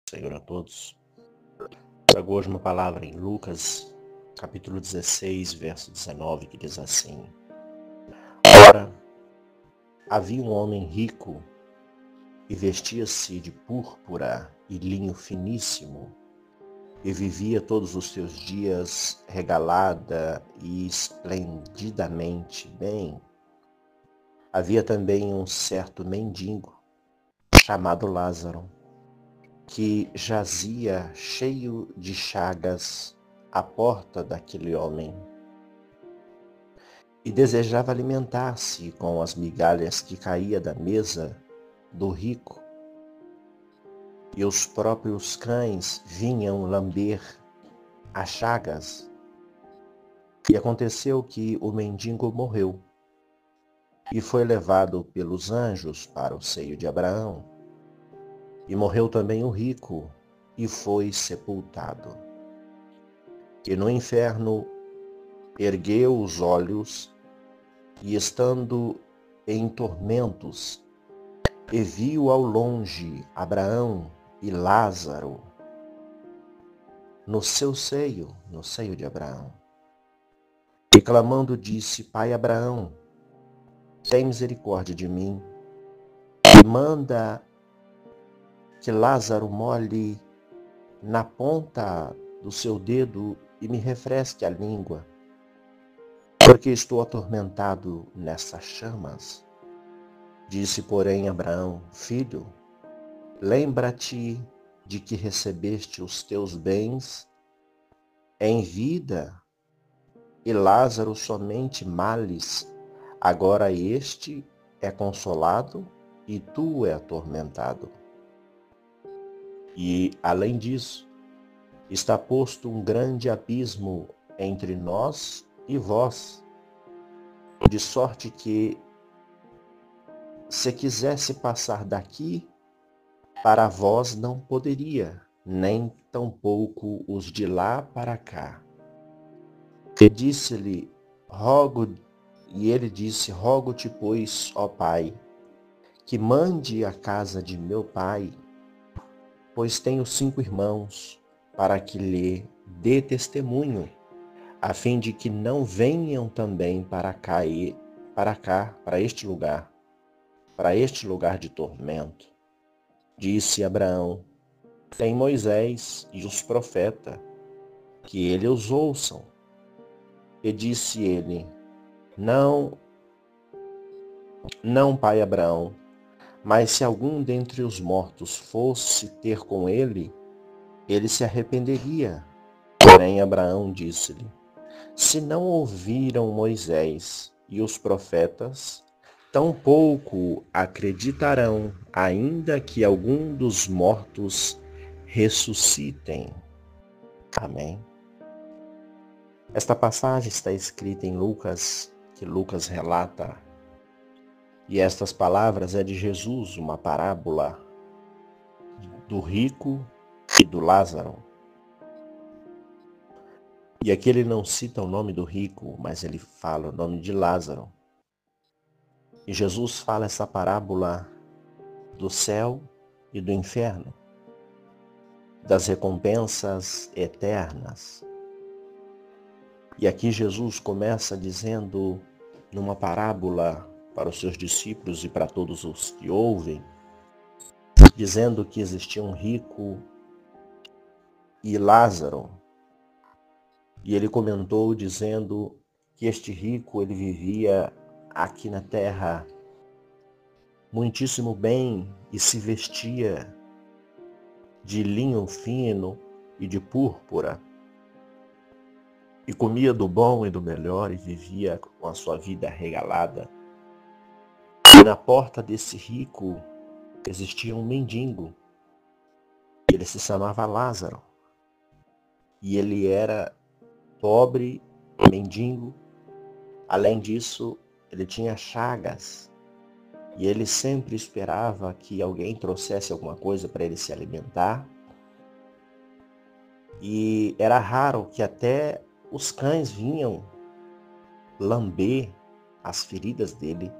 Senhor a todos. Trago hoje uma palavra em Lucas, capítulo 16, verso 19, que diz assim: Ora, havia um homem rico e vestia-se de púrpura e linho finíssimo e vivia todos os seus dias regalada e esplendidamente bem. Havia também um certo mendigo chamado Lázaro, que jazia cheio de chagas à porta daquele homem e desejava alimentar-se com as migalhas que caía da mesa do rico, e os próprios cães vinham lamber as chagas. E aconteceu que o mendigo morreu e foi levado pelos anjos para o seio de Abraão. E morreu também o rico e foi sepultado. E no inferno ergueu os olhos e, estando em tormentos, e viu ao longe Abraão e Lázaro no seio de Abraão. E clamando disse: Pai Abraão, tem misericórdia de mim, e manda que Lázaro molhe na ponta do seu dedo e me refresque a língua, porque estou atormentado nessas chamas. Disse, porém, Abraão: Filho, lembra-te de que recebeste os teus bens em vida, e Lázaro somente males. Agora este é consolado e tu é atormentado. E, além disso, está posto um grande abismo entre nós e vós, de sorte que, se quisesse passar daqui, para vós não poderia, nem tampouco os de lá para cá. E disse-lhe, ele disse, rogo-te, pois, ó Pai, que mande à casa de meu pai, pois tenho 5 irmãos, para que lhe dê testemunho, a fim de que não venham também para este lugar de tormento. Disse Abraão: tem Moisés e os profetas, que eles os ouçam. E disse ele: Não, pai Abraão, mas se algum dentre os mortos fosse ter com ele, ele se arrependeria. Porém Abraão disse-lhe: se não ouviram Moisés e os profetas, tampouco acreditarão, ainda que algum dos mortos ressuscitem. Amém. Esta passagem está escrita em Lucas, que Lucas relata, e estas palavras é de Jesus, uma parábola do rico e do Lázaro. E aqui ele não cita o nome do rico, mas ele fala o nome de Lázaro. E Jesus fala essa parábola do céu e do inferno, das recompensas eternas. E aqui Jesus começa dizendo, numa parábola para os seus discípulos e para todos os que ouvem, dizendo que existia um rico e Lázaro. E ele comentou dizendo que este rico, ele vivia aqui na terra muitíssimo bem e se vestia de linho fino e de púrpura, e comia do bom e do melhor e vivia com a sua vida regalada. E na porta desse rico existia um mendigo, ele se chamava Lázaro, e ele era pobre, mendigo. Além disso, ele tinha chagas, e ele sempre esperava que alguém trouxesse alguma coisa para ele se alimentar. E era raro que até os cães vinham lamber as feridas dele,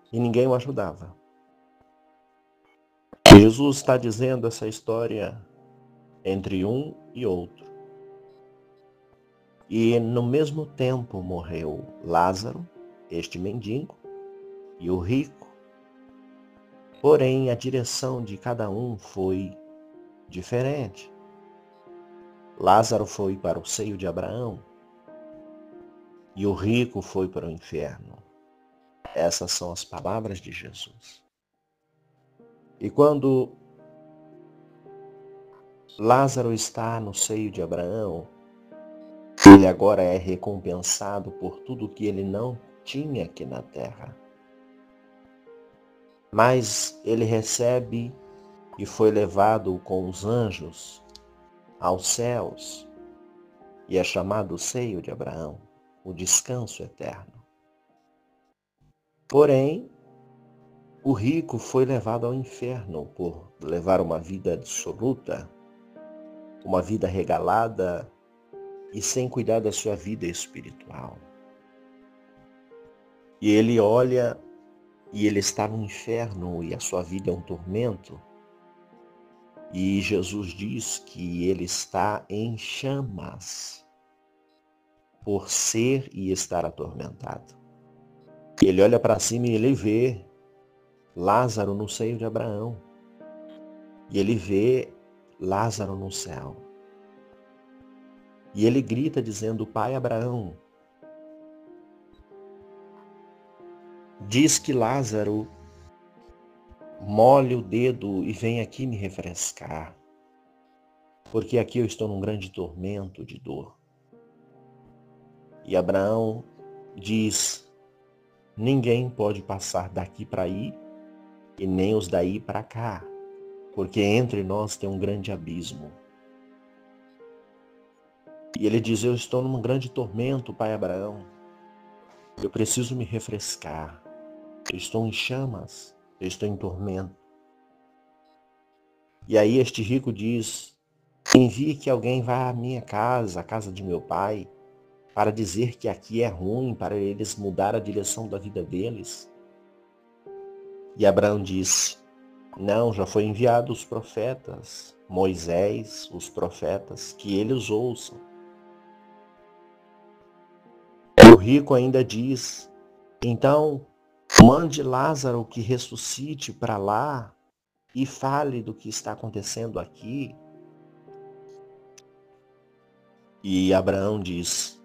e ninguém o ajudava. E Jesus está dizendo essa história entre um e outro. E no mesmo tempo morreu Lázaro, este mendigo, e o rico. Porém, a direção de cada um foi diferente. Lázaro foi para o seio de Abraão e o rico foi para o inferno. Essas são as palavras de Jesus. E quando Lázaro está no seio de Abraão, ele agora é recompensado por tudo que ele não tinha aqui na terra. Mas ele recebe e foi levado com os anjos aos céus e é chamado o seio de Abraão, o descanso eterno. Porém, o rico foi levado ao inferno por levar uma vida dissoluta, uma vida regalada e sem cuidar da sua vida espiritual. E ele olha e ele está no inferno e a sua vida é um tormento. E Jesus diz que ele está em chamas por ser e estar atormentado. Ele olha para cima e ele vê Lázaro no seio de Abraão. E ele vê Lázaro no céu. E ele grita dizendo: Pai Abraão, diz que Lázaro molhe o dedo e vem aqui me refrescar, porque aqui eu estou num grande tormento de dor. E Abraão diz: ninguém pode passar daqui para aí e nem os daí para cá, porque entre nós tem um grande abismo. E ele diz: eu estou num grande tormento, pai Abraão. Eu preciso me refrescar. Eu estou em chamas, eu estou em tormento. E aí este rico diz: envie que alguém vá à minha casa, à casa de meu pai, para dizer que aqui é ruim, para eles mudar a direção da vida deles. E Abraão disse: não, já foi enviado os profetas, Moisés, os profetas, que eles ouçam. E o rico ainda diz: então, mande Lázaro que ressuscite para lá e fale do que está acontecendo aqui. E Abraão diz: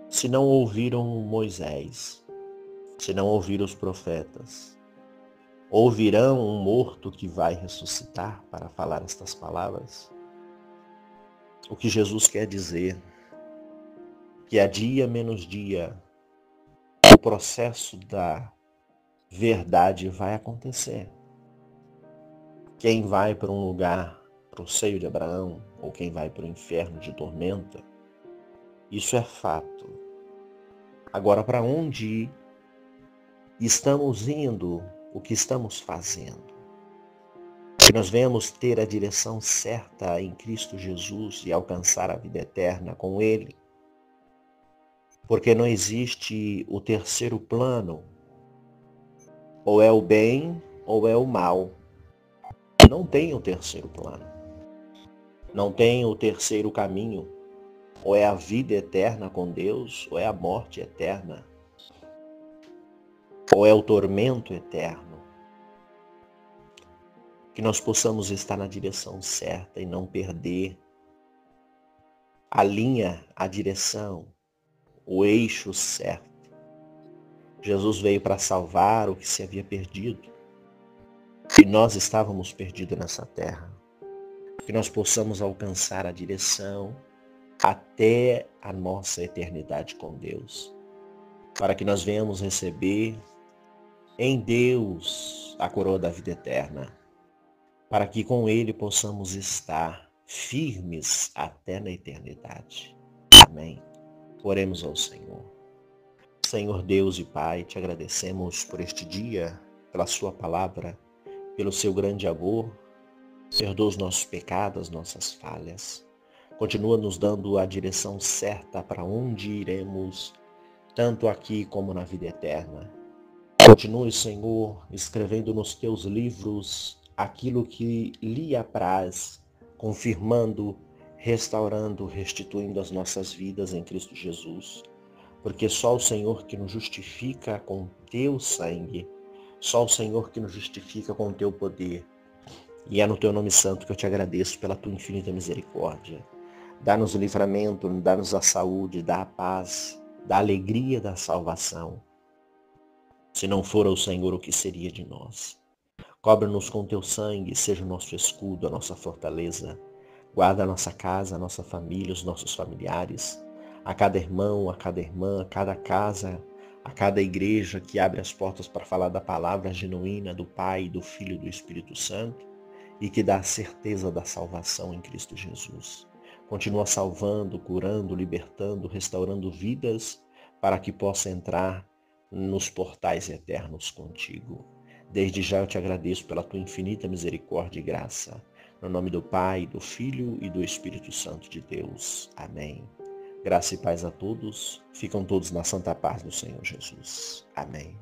se não ouviram Moisés, se não ouviram os profetas, ouvirão um morto que vai ressuscitar para falar estas palavras? O que Jesus quer dizer? Que a dia menos dia, o processo da verdade vai acontecer. Quem vai para um lugar, para o seio de Abraão, ou quem vai para o inferno de tormenta, isso é fato. Agora, para onde estamos indo, o que estamos fazendo? Que nós venhamos ter a direção certa em Cristo Jesus e alcançar a vida eterna com Ele. Porque não existe o terceiro plano. Ou é o bem ou é o mal. Não tem o terceiro plano. Não tem o terceiro caminho. Ou é a vida eterna com Deus, ou é a morte eterna. Ou é o tormento eterno. Que nós possamos estar na direção certa e não perder a linha, a direção, o eixo certo. Jesus veio para salvar o que se havia perdido. E nós estávamos perdidos nessa terra. Que nós possamos alcançar a direção até a nossa eternidade com Deus. Para que nós venhamos receber em Deus a coroa da vida eterna. Para que com Ele possamos estar firmes até na eternidade. Amém. Oremos ao Senhor. Senhor Deus e Pai, te agradecemos por este dia, pela sua palavra, pelo seu grande amor. Perdoa os nossos pecados, as nossas falhas. Continua nos dando a direção certa para onde iremos, tanto aqui como na vida eterna. Continue, Senhor, escrevendo nos teus livros aquilo que lhe apraz, confirmando, restaurando, restituindo as nossas vidas em Cristo Jesus. Porque só o Senhor que nos justifica com teu sangue, só o Senhor que nos justifica com teu poder. E é no teu nome santo que eu te agradeço pela tua infinita misericórdia. Dá-nos o livramento, dá-nos a saúde, dá a paz, dá a alegria da salvação. Se não for o Senhor, o que seria de nós? Cobre-nos com teu sangue, seja o nosso escudo, a nossa fortaleza. Guarda a nossa casa, a nossa família, os nossos familiares, a cada irmão, a cada irmã, a cada casa, a cada igreja que abre as portas para falar da palavra genuína do Pai, do Filho e do Espírito Santo e que dá a certeza da salvação em Cristo Jesus. Continua salvando, curando, libertando, restaurando vidas para que possa entrar nos portais eternos contigo. Desde já eu te agradeço pela tua infinita misericórdia e graça. No nome do Pai, do Filho e do Espírito Santo de Deus. Amém. Graça e paz a todos. Ficam todos na santa paz do Senhor Jesus. Amém.